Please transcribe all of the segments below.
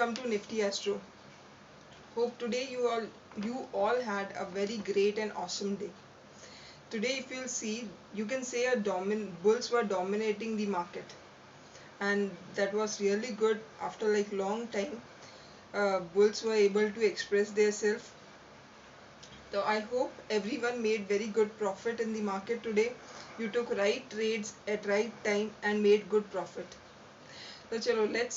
welcome to Nifty Astro. Hope today you all had a very great and awesome day. Today if you'll see, you can say bulls were dominating the market, and that was really good. After like long time, bulls were able to express themselves. So I hope everyone made very good profit in the market today. You took right trades at right time and made good profit. So chalo, let's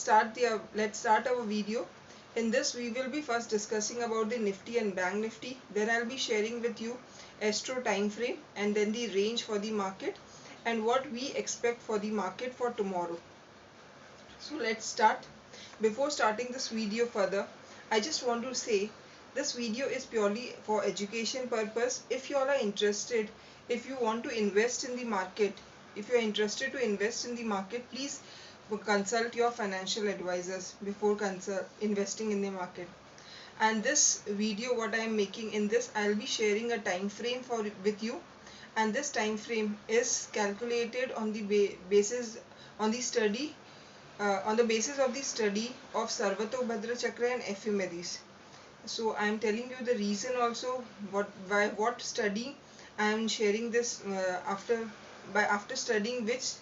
start our video. In this we will be first discussing about the Nifty and Bank Nifty. Then I'll be sharing with you Astro time frame and then the range for the market and what we expect for the market for tomorrow. So let's start. Before starting this video further, I just want to say this video is purely for education purpose. If you all are interested, if you want to invest in the market, if you are interested to invest in the market, please consult your financial advisors before investing in the market. And this video what I am making, in this I will be sharing a time frame with you, and this time frame is calculated on the basis on the study on the basis of the study of Sarvatobhadra Chakra and ephemeris. So I am telling you the reason also what study I am sharing this after studying which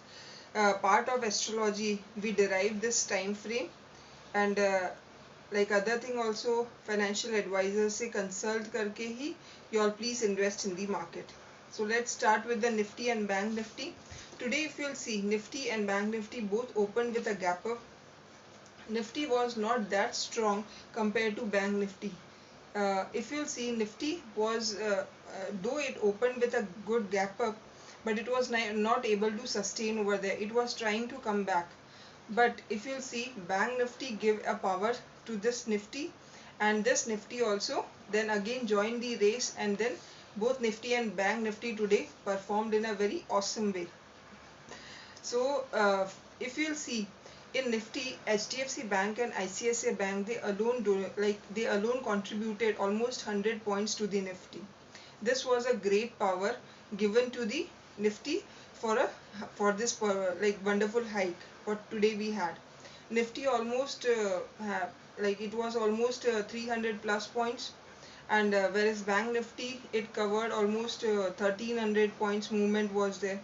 part of astrology we derive this time frame, and like other thing also financial advisors से consult करके ही you all please invest in the market. So let's start with the Nifty and Bank Nifty. Today if you'll see, Nifty and Bank Nifty both opened with a gap up. Nifty was not that strong compared to Bank Nifty. If you'll see, Nifty was though it opened with a good gap up, but it was not able to sustain over there. It was trying to come back. But if you'll see, Bank Nifty give a power to this Nifty, and this Nifty also then again joined the race, and then both Nifty and Bank Nifty today performed in a very awesome way. So if you'll see, in Nifty, HDFC Bank and ICICI Bank they alone contributed almost 100 points to the Nifty. This was a great power given to the Nifty for this like wonderful hike what today we had. Nifty almost it was almost 300 plus points, and whereas Bank Nifty it covered almost 1300 points movement was there.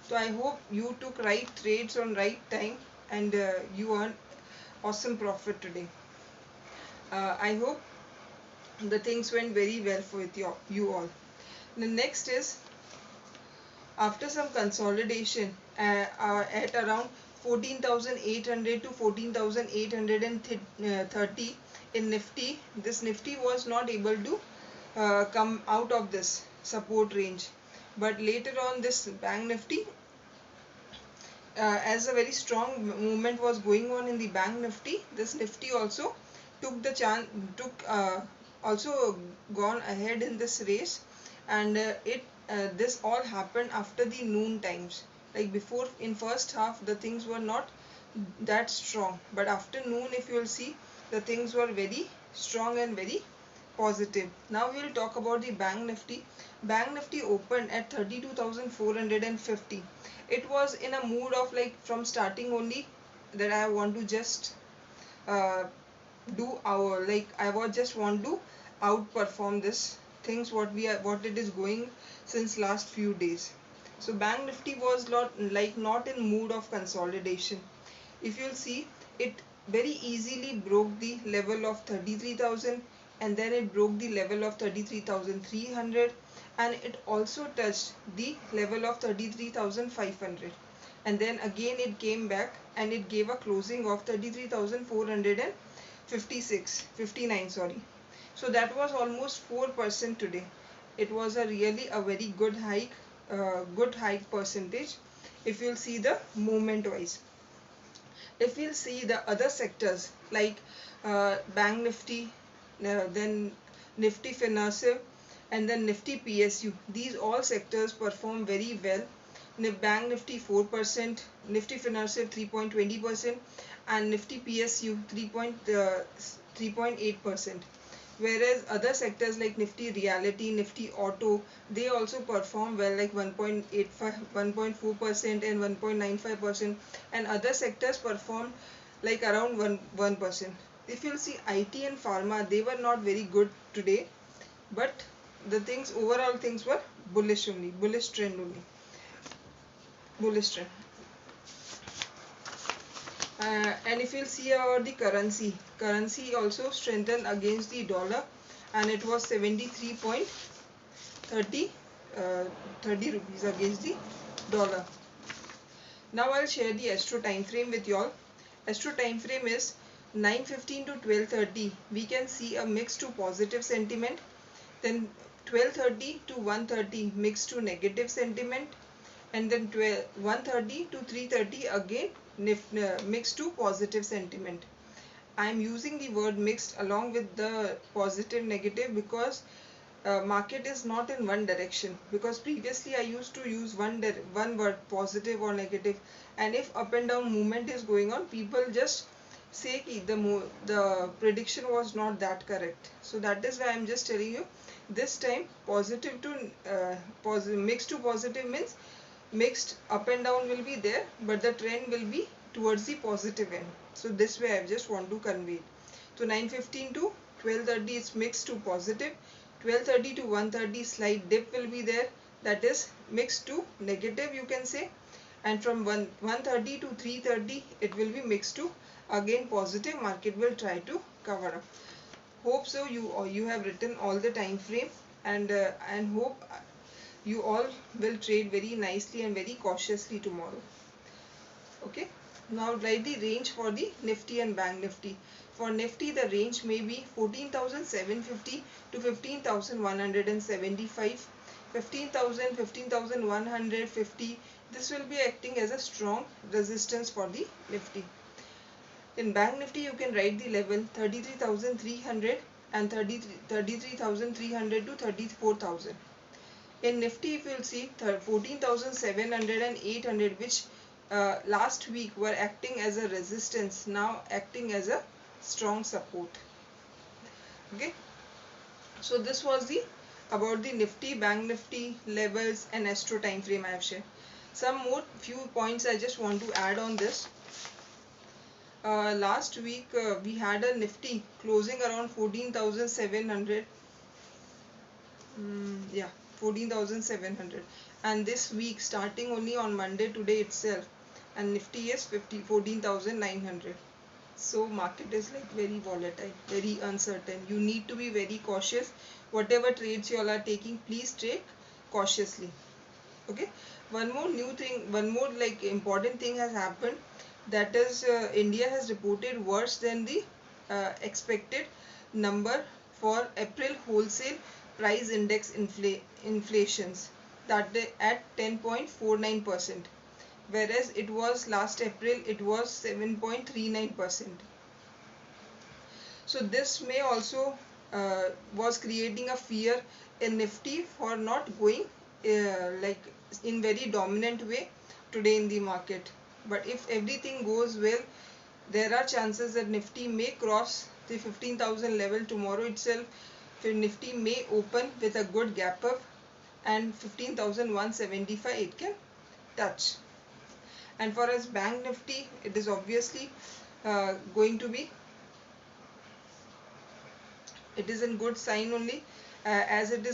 So I hope you took right trades on right time, and you earned awesome profit today. I hope the things went very well for you all. The next is, after some consolidation at around 14,800 to 14,830 in Nifty, this Nifty was not able to come out of this support range. But later on, this Bank Nifty, as a very strong movement was going on in the Bank Nifty, this Nifty also took the chance, also gone ahead in this race, and this all happened after the noon times. Like before, in first half the things were not that strong, but after noon if you will see, the things were very strong and very positive. Now we will talk about the Bank Nifty. Bank Nifty opened at 32,450. It was in a mood of like from starting only that I want to just uh, I was just want to outperform this things what it is going since last few days. So Bank Nifty was not in mood of consolidation. If you'll see, it very easily broke the level of 33,000, and then it broke the level of 33,300, and it also touched the level of 33,500, and then again it came back and it gave a closing of 33,459, sorry. So that was almost 4% today. It was a very good hike percentage if you'll see the movement wise. If we'll see the other sectors like Bank Nifty, then Nifty Financial, and then Nifty PSU, these all sectors perform very well. Bank Nifty 4%, Nifty Financial 3.20%, and Nifty PSU 3.8%. Whereas other sectors like Nifty Realty, Nifty Auto, they also perform well, like 1.85, 1.4% and 1.95%, and other sectors perform like around 1%. If you'll see IT and pharma, they were not very good today, but the things, overall things were bullish only, bullish trend only, bullish trend. And if you'll see about the currency also strengthened against the dollar, and it was 73.30 30 rupees against the dollar. Now I'll share the Astro time frame with y'all. Astro time frame is 9:15 to 12:30. We can see a mix to positive sentiment. Then 12:30 to 1:30 mix to negative sentiment, and then 1:30 to 3:30 again mix to positive sentiment. I am using the word mixed along with the positive negative because market is not in one direction, because previously I used to use one word, positive or negative, and if up and down movement is going on, people just say ki the prediction was not that correct. So that is why I am just telling you, this time positive to mixed to positive means mixed up and down will be there, but the trend will be towards the positive end. So this way I just want to convey. So 9:15 to 12:30 is mixed to positive. 12:30 to 1:30 slight dip will be there, that is mixed to negative, you can say. And from 1:30 to 3:30 it will be mixed to again positive. Market will try to cover up. Hope so you have written all the time frame, and hope you all will trade very nicely and very cautiously tomorrow. Okay, now write the range for the Nifty and Bank Nifty. For Nifty, the range may be 14,750 to 15,175, 15,000, 15,150. This will be acting as a strong resistance for the Nifty. In Bank Nifty, you can write the level 33,300 and 33,300 to 34,000. In Nifty, if you will see 14,700 and 800, which last week were acting as a resistance, now acting as a strong support. Okay, so this was the about the Nifty, Bank Nifty levels and Astro time frame I have shared. Some more few points I just want to add on this. Last week we had a Nifty closing around 14,700. Yeah, 14,700, and this week starting only on Monday today itself, and Nifty is 14,900. So market is like very volatile, very uncertain. You need to be very cautious. Whatever trades you all are taking, please trade cautiously. Okay, one more new thing, one more like important thing has happened, that is India has reported worse than the expected number for April wholesale price index inflations, that they at 10.49%, whereas it was last April it was 7.39%. So this may also was creating a fear in Nifty for not going like in very dominant way today in the market. But if everything goes well, there are chances that Nifty may cross the 15,000 level tomorrow itself. Nifty may open with a good gap up, and 15,175 it can touch. And for us Bank Nifty, it is obviously going to be, it is in good sign only, as it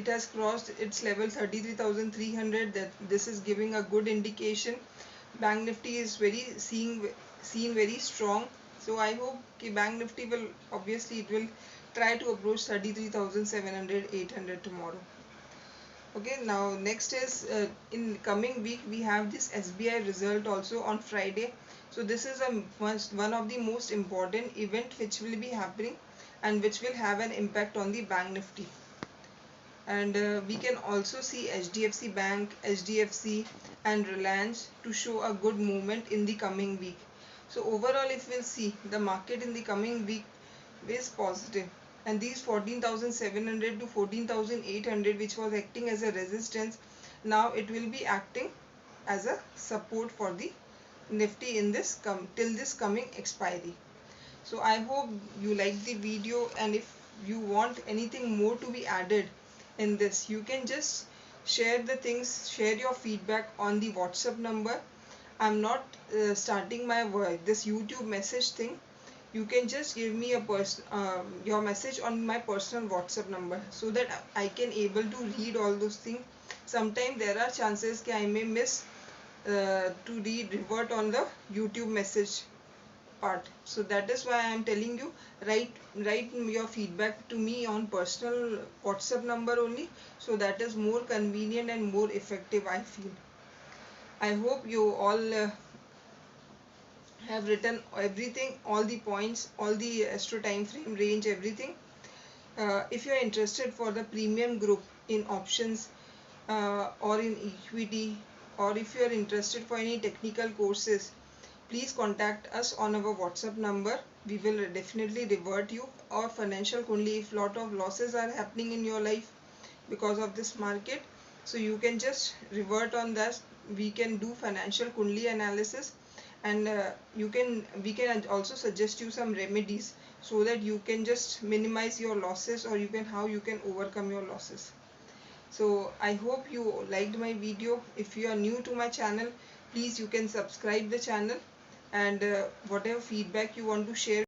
has crossed its level 33,300. that this is giving a good indication. Bank Nifty is very seen very strong, so I hope Bank Nifty will, obviously it will try to approach 33,700 800 tomorrow. Okay, now next is in coming week we have this SBI result also on Friday. So this is one of the most important event which will be happening, and which will have an impact on the Bank Nifty. And we can also see HDFC Bank, HDFC and Reliance to show a good movement in the coming week. So overall if we'll see, the market in the coming week is positive, and these 14,700 to 14,800 which was acting as a resistance, now it will be acting as a support for the Nifty in this till this coming expiry. So I hope you like the video, and if you want anything more to be added in this, you can just share the things, share your feedback on the WhatsApp number. I'm not starting my this YouTube message thing. you can just give me your message on my personal WhatsApp number, so that I can able to read all those things. Sometimes there are chances that I may miss to revert on the YouTube message part. So that is why I am telling you, write your feedback to me on personal WhatsApp number only. So that is more convenient and more effective, I feel. I hope you all have written everything, all the points, all the astro time frame range, everything. If you are interested for the premium group in options or in equity, or if you are interested for any technical courses, please contact us on our WhatsApp number. We will definitely revert you. Or financial Kundli, if lot of losses are happening in your life because of this market, so you can just revert on that. We can do financial Kundli analysis, and we can also suggest you some remedies, so that you can just minimize your losses, or how you can overcome your losses. So I hope you liked my video. If you are new to my channel, please you can subscribe the channel, and whatever feedback you want to share